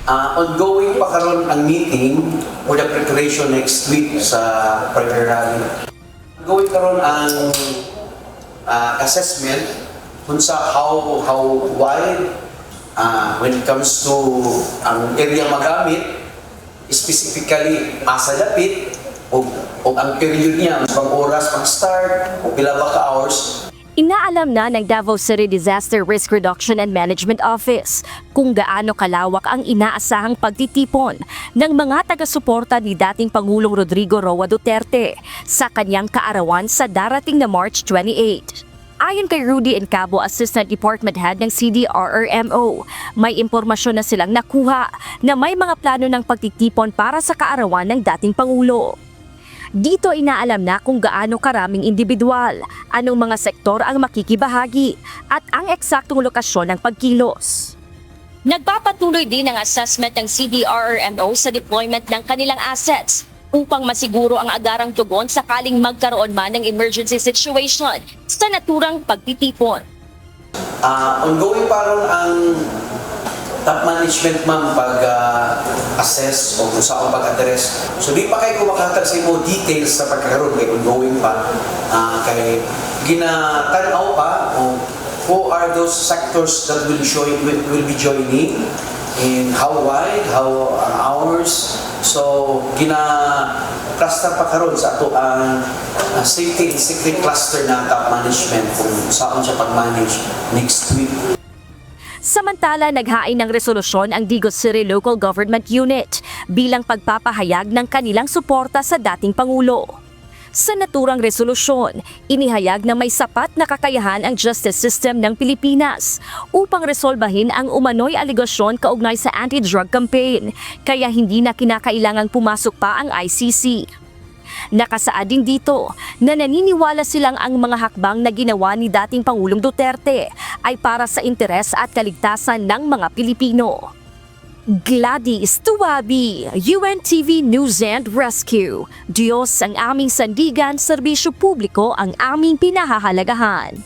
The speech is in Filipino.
Ongoing pa karon ang meeting for the preparation next week sa prayer rally. Ongoing karon ang assessment kung sa how wide when it comes to ang area magamit, specifically asa dapit o ang period niya, pang oras, pang start, o pila ba ka hours. Inaalam na ng Davao City Disaster Risk Reduction and Management Office kung gaano kalawak ang inaasahang pagtitipon ng mga taga-suporta ni dating Pangulong Rodrigo Roa Duterte sa kanyang kaarawan sa darating na March 28. Ayon kay Rudy Encabo, Assistant Department Head ng CDRRMO, may impormasyon na silang nakuha na may mga plano ng pagtitipon para sa kaarawan ng dating Pangulo. Dito inaalam na kung gaano karaming individual, anong mga sektor ang makikibahagi, at ang eksaktong lokasyon ng pagkilos. Nagpapatuloy din ang assessment ng CDRRMO sa deployment ng kanilang assets upang masiguro ang agarang tugon sakaling magkaroon man ng emergency situation sa naturang pagtitipon. Ongoing pa ron ang top management, ma'am, pag-assess o kung saan pag-address. So di pa kayo kumakatag sa mo details sa pagkakaroon, kay ongoing pa. Kay ginatanaw pa o who are those sectors that will be joining and how wide, how hours. So gina-cluster pa karon sa ato ang safety and security cluster na top management kung saan siya pag-manage next week. Samantala, naghain ng resolusyon ang Digos City Local Government Unit bilang pagpapahayag ng kanilang suporta sa dating Pangulo. Sa naturang resolusyon, inihayag na may sapat na kakayahan ang justice system ng Pilipinas upang resolbahin ang umano'y aligasyon kaugnay sa anti-drug campaign, kaya hindi na kinakailangang pumasok pa ang ICC. Nakasaad din dito na naniniwala silang ang mga hakbang na ginawa ni dating Pangulong Duterte ay para sa interes at kaligtasan ng mga Pilipino. Gladys Tuwabi, UNTV News and Rescue. Diyos ang aming sandigan, serbisyo publiko ang aming pinahahalagahan.